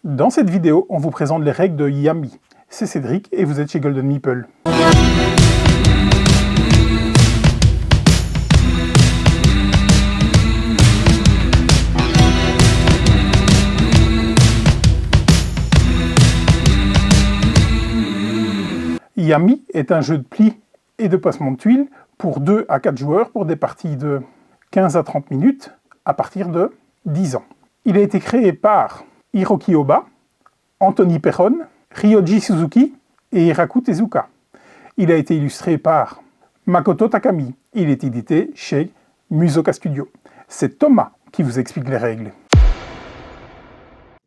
Dans cette vidéo, on vous présente les règles de Yummy. C'est Cédric et vous êtes chez Golden Meeple. Yummy est un jeu de plis et de passement de tuiles pour 2 à 4 joueurs pour des parties de 15 à 30 minutes à partir de 10 ans. Il a été créé par Hiroki Oba, Anthony Perron, Ryoji Suzuki et Hiraku Tezuka. Il a été illustré par Makoto Takami. Il est édité chez Musoka Studio. C'est Thomas qui vous explique les règles.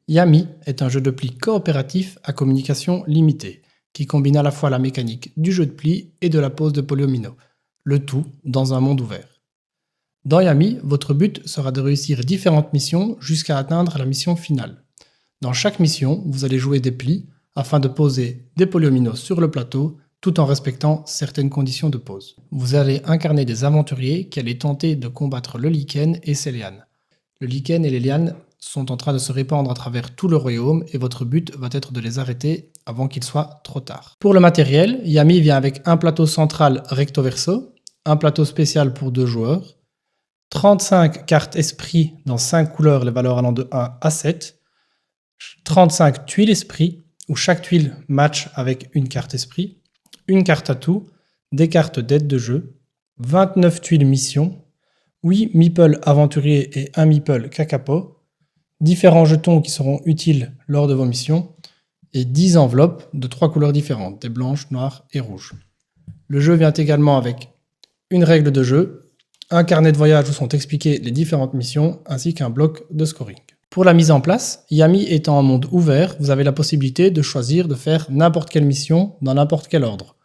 Yummy est un jeu de plis coopératif à communication limitée, qui combine à la fois la mécanique du jeu de plis et de la pose de polyomino, le tout dans un monde ouvert. Dans Yummy, votre but sera de réussir différentes missions jusqu'à atteindre la mission finale. Dans chaque mission, vous allez jouer des plis afin de poser des polyomino sur le plateau tout en respectant certaines conditions de pose. Vous allez incarner des aventuriers qui allaient tenter de combattre le lichen et ses lianes. Le lichen et les lianes sont en train de se répandre à travers tout le royaume et votre but va être de les arrêter avant qu'il soit trop tard. Pour le matériel, Yummy vient avec un plateau central recto-verso, un plateau spécial pour 2 joueurs, 35 cartes esprit dans 5 couleurs, les valeurs allant de 1 à 7, 35 tuiles esprit, où chaque tuile match avec une carte esprit, une carte atout, des cartes d'aide de jeu, 29 tuiles mission, 8 meeples aventuriers et 1 meeple kakapo, différents jetons qui seront utiles lors de vos missions, et 10 enveloppes de 3 couleurs différentes, des blanches, noires et rouges. Le jeu vient également avec une règle de jeu, un carnet de voyage où sont expliquées les différentes missions, ainsi qu'un bloc de scoring. Pour la mise en place, Yummy étant un monde ouvert, vous avez la possibilité de choisir de faire n'importe quelle mission dans n'importe quel ordre.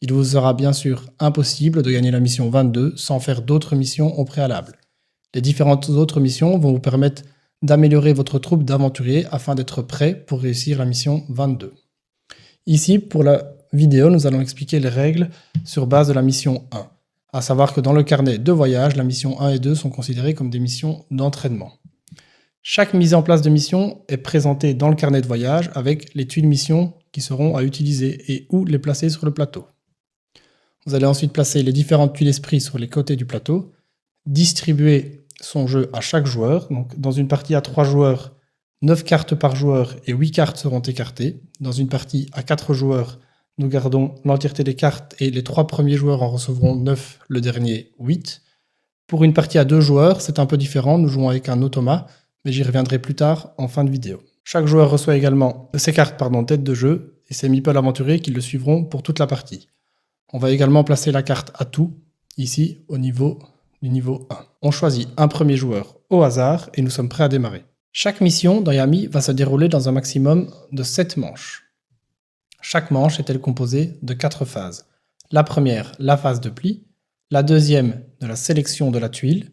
Il vous sera bien sûr impossible de gagner la mission 22 sans faire d'autres missions au préalable. Les différentes autres missions vont vous permettre d'améliorer votre troupe d'aventuriers afin d'être prêt pour réussir la mission 22. Ici, pour la vidéo, nous allons expliquer les règles sur base de la mission 1. À savoir que dans le carnet de voyage, la mission 1 et 2 sont considérées comme des missions d'entraînement. Chaque mise en place de mission est présentée dans le carnet de voyage avec les tuiles missions qui seront à utiliser et où les placer sur le plateau. Vous allez ensuite placer les différentes tuiles esprit sur les côtés du plateau, distribuer son jeu à chaque joueur. Donc, dans une partie à 3 joueurs, 9 cartes par joueur et 8 cartes seront écartées. Dans une partie à 4 joueurs, nous gardons l'entièreté des cartes et les 3 premiers joueurs en recevront 9, le dernier 8. Pour une partie à 2 joueurs, c'est un peu différent, nous jouons avec un automa, mais j'y reviendrai plus tard en fin de vidéo. Chaque joueur reçoit également ses cartes d'aide de jeu et ses meeples aventuriers qui le suivront pour toute la partie. On va également placer la carte atout, ici au niveau du niveau 1. On choisit un premier joueur au hasard et nous sommes prêts à démarrer. Chaque mission dans Yummy va se dérouler dans un maximum de 7 manches. Chaque manche est-elle composée de 4 phases. La première, la phase de pli. La deuxième, de la sélection de la tuile.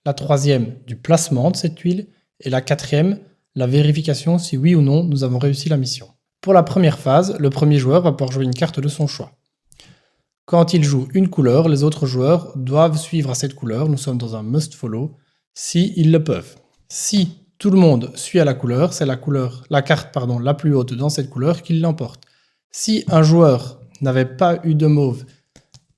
La troisième, du placement de cette tuile. Et la quatrième, la vérification si oui ou non nous avons réussi la mission. Pour la première phase, le premier joueur va pouvoir jouer une carte de son choix. Quand il joue une couleur, les autres joueurs doivent suivre à cette couleur. Nous sommes dans un must follow, si ils le peuvent. Si tout le monde suit à la couleur, c'est la carte la plus haute dans cette couleur qui l'emporte. Si un joueur n'avait pas eu de mauve,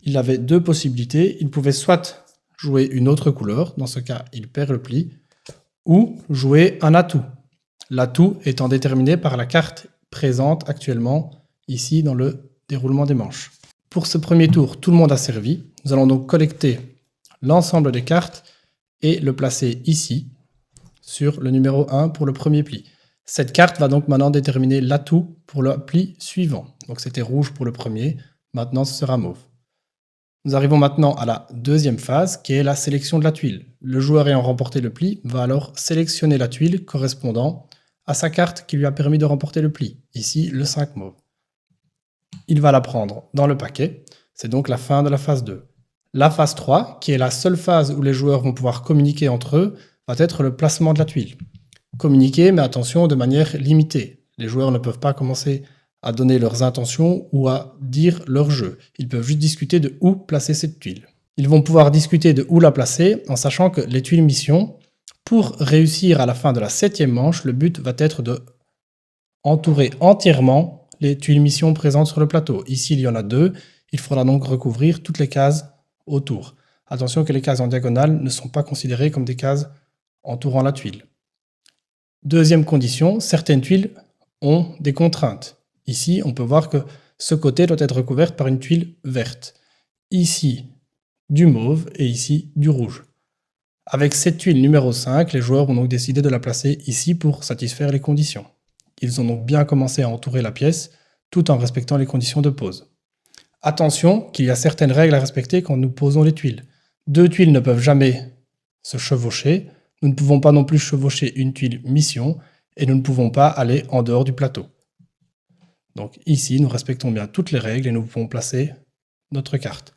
il avait 2 possibilités. Il pouvait soit jouer une autre couleur, dans ce cas il perd le pli, ou jouer un atout. L'atout étant déterminé par la carte présente actuellement ici dans le déroulement des manches. Pour ce premier tour, tout le monde a servi. Nous allons donc collecter l'ensemble des cartes et le placer ici, sur le numéro 1 pour le premier pli. Cette carte va donc maintenant déterminer l'atout pour le pli suivant. Donc c'était rouge pour le premier, maintenant ce sera mauve. Nous arrivons maintenant à la deuxième phase qui est la sélection de la tuile. Le joueur ayant remporté le pli va alors sélectionner la tuile correspondant à sa carte qui lui a permis de remporter le pli, ici le 5 mauve. Il va la prendre dans le paquet, c'est donc la fin de la phase 2. La phase 3, qui est la seule phase où les joueurs vont pouvoir communiquer entre eux, va être le placement de la tuile. Communiquer, mais attention, de manière limitée. Les joueurs ne peuvent pas commencer à donner leurs intentions ou à dire leur jeu. Ils peuvent juste discuter de où placer cette tuile. Ils vont pouvoir discuter de où la placer en sachant que les tuiles mission, pour réussir à la fin de la 7e manche, le but va être de entourer entièrement les tuiles mission présentes sur le plateau. Ici, il y en a 2. Il faudra donc recouvrir toutes les cases autour. Attention que les cases en diagonale ne sont pas considérées comme des cases entourant la tuile. Deuxième condition, certaines tuiles ont des contraintes. Ici, on peut voir que ce côté doit être recouvert par une tuile verte. Ici, du mauve et ici, du rouge. Avec cette tuile numéro 5, les joueurs ont donc décidé de la placer ici pour satisfaire les conditions. Ils ont donc bien commencé à entourer la pièce, tout en respectant les conditions de pose. Attention qu'il y a certaines règles à respecter quand nous posons les tuiles. 2 tuiles ne peuvent jamais se chevaucher. Nous ne pouvons pas non plus chevaucher une tuile mission et nous ne pouvons pas aller en dehors du plateau. Donc ici, nous respectons bien toutes les règles et nous pouvons placer notre carte.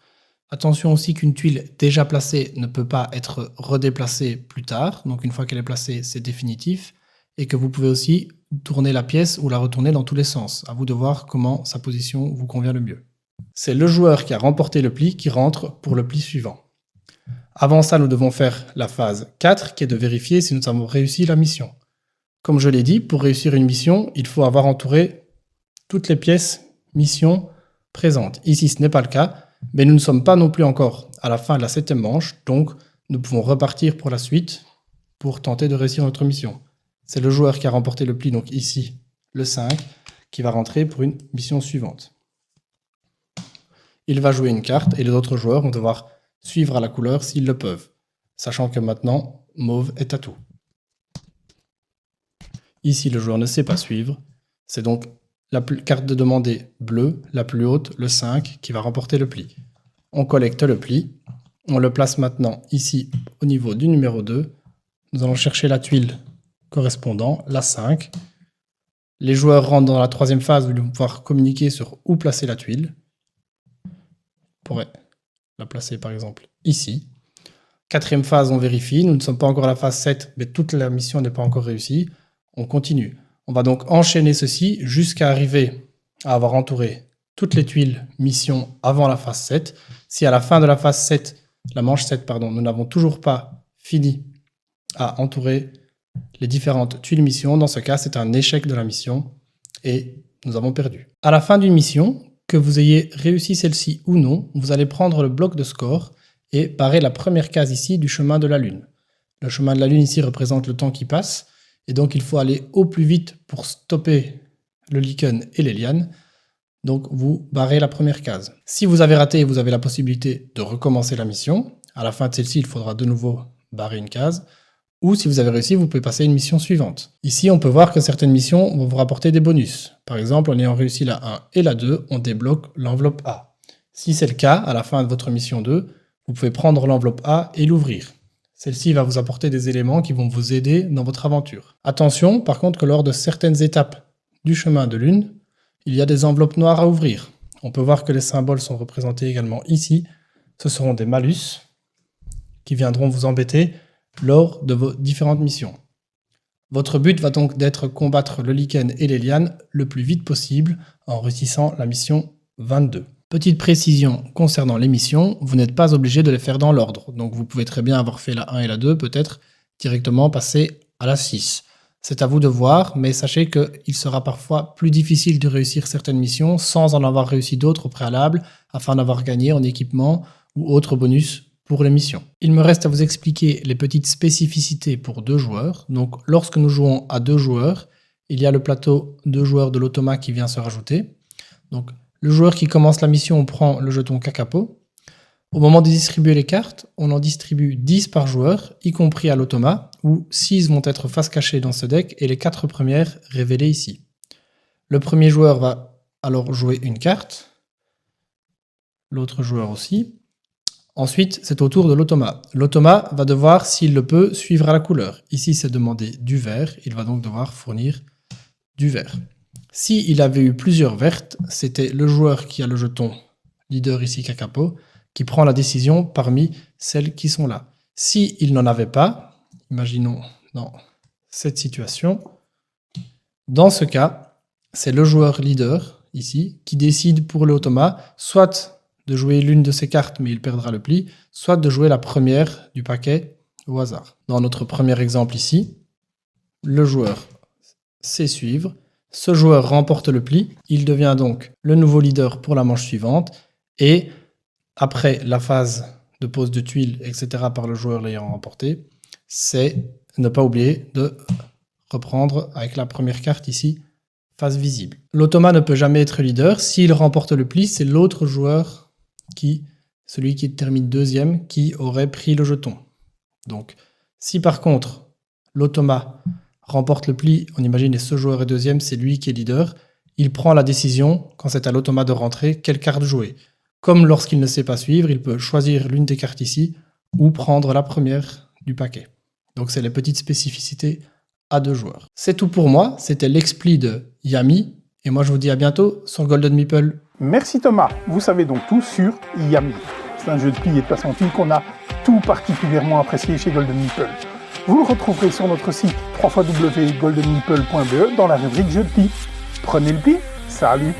Attention aussi qu'une tuile déjà placée ne peut pas être redéplacée plus tard. Donc une fois qu'elle est placée, c'est définitif. Et que vous pouvez aussi tourner la pièce ou la retourner dans tous les sens. À vous de voir comment sa position vous convient le mieux. C'est le joueur qui a remporté le pli qui rentre pour le pli suivant. Avant ça, nous devons faire la phase 4 qui est de vérifier si nous avons réussi la mission. Comme je l'ai dit, pour réussir une mission, il faut avoir entouré toutes les pièces mission présentes. Ici, ce n'est pas le cas, mais nous ne sommes pas non plus encore à la fin de la 7e manche, donc nous pouvons repartir pour la suite pour tenter de réussir notre mission. C'est le joueur qui a remporté le pli, donc ici, le 5, qui va rentrer pour une mission suivante. Il va jouer une carte et les autres joueurs vont devoir suivre à la couleur s'ils le peuvent, sachant que maintenant, mauve est à tout. Ici, le joueur ne sait pas suivre, c'est donc la carte de demandée bleue, la plus haute, le 5, qui va remporter le pli. On collecte le pli, on le place maintenant ici au niveau du numéro 2. Nous allons chercher la tuile correspondant, la 5. Les joueurs rentrent dans la 3e phase où ils vont pouvoir communiquer sur où placer la tuile. On pourrait la placer par exemple ici. 4e phase, on vérifie. Nous ne sommes pas encore à la phase 7, mais toute la mission n'est pas encore réussie. On continue. On va donc enchaîner ceci jusqu'à arriver à avoir entouré toutes les tuiles mission avant la phase 7. Si à la fin de la phase 7, la manche 7, nous n'avons toujours pas fini à entourer les différentes tuiles mission, dans ce cas, c'est un échec de la mission et nous avons perdu. À la fin d'une mission, que vous ayez réussi celle-ci ou non, vous allez prendre le bloc de score et barrer la première case ici du chemin de la Lune. Le chemin de la Lune ici représente le temps qui passe et donc il faut aller au plus vite pour stopper le lichen et les lianes. Donc vous barrez la première case. Si vous avez raté, vous avez la possibilité de recommencer la mission. À la fin de celle-ci, il faudra de nouveau barrer une case. Ou si vous avez réussi, vous pouvez passer à une mission suivante. Ici, on peut voir que certaines missions vont vous rapporter des bonus. Par exemple, en ayant réussi la 1 et la 2, on débloque l'enveloppe A. Si c'est le cas, à la fin de votre mission 2, vous pouvez prendre l'enveloppe A et l'ouvrir. Celle-ci va vous apporter des éléments qui vont vous aider dans votre aventure. Attention, par contre, que lors de certaines étapes du chemin de Lune, il y a des enveloppes noires à ouvrir. On peut voir que les symboles sont représentés également ici. Ce seront des malus qui viendront vous embêter lors de vos différentes missions. Votre but va donc d'être combattre le lichen et les lianes le plus vite possible en réussissant la mission 22. Petite précision concernant les missions, vous n'êtes pas obligé de les faire dans l'ordre. Donc vous pouvez très bien avoir fait la 1 et la 2, peut-être directement passer à la 6. C'est à vous de voir, mais sachez qu'il sera parfois plus difficile de réussir certaines missions sans en avoir réussi d'autres au préalable, afin d'avoir gagné en équipement ou autres bonus pour les missions. Il me reste à vous expliquer les petites spécificités pour 2 joueurs. Donc lorsque nous jouons à 2 joueurs, il y a le plateau 2 joueurs de l'automa qui vient se rajouter. Donc le joueur qui commence la mission, on prend le jeton Kakapo. Au moment de distribuer les cartes, on en distribue 10 par joueur, y compris à l'automa, où 6 vont être face cachée dans ce deck et les 4 premières révélées ici. Le premier joueur va alors jouer une carte, l'autre joueur aussi. Ensuite, c'est au tour de l'automa. L'automa va devoir, s'il le peut, suivre à la couleur. Ici, c'est demandé du vert, il va donc devoir fournir du vert. S'il avait eu plusieurs vertes, c'était le joueur qui a le jeton leader ici Kakapo, qui prend la décision parmi celles qui sont là. S'il n'en avait pas, imaginons dans cette situation, dans ce cas, c'est le joueur leader, ici, qui décide pour l'automa, soit de jouer l'une de ses cartes, mais il perdra le pli, soit de jouer la première du paquet au hasard. Dans notre premier exemple ici, le joueur sait suivre, Ce joueur remporte le pli, il devient donc le nouveau leader pour la manche suivante et après la phase de pose de tuiles, etc. par le joueur l'ayant remporté, c'est ne pas oublier de reprendre avec la première carte ici, face visible. L'automa ne peut jamais être leader. S'il remporte le pli, c'est l'autre joueur celui qui termine deuxième, qui aurait pris le jeton. Donc, si par contre, l'automa remporte le pli, on imagine, et ce joueur est deuxième, c'est lui qui est leader, il prend la décision, quand c'est à l'automa de rentrer, quelle carte jouer. Comme lorsqu'il ne sait pas suivre, il peut choisir l'une des cartes ici, ou prendre la première du paquet. Donc, c'est les petites spécificités à 2 joueurs. C'est tout pour moi, c'était l'expli de Yami, et moi je vous dis à bientôt sur Golden Meeple. Merci Thomas, vous savez donc tout sur Yami. C'est un jeu de pli et de passe en tuiles qu'on a tout particulièrement apprécié chez Golden Meeple. Vous le retrouverez sur notre site www.goldenmeeple.be dans la rubrique jeux de pli. Prenez le pli, salut!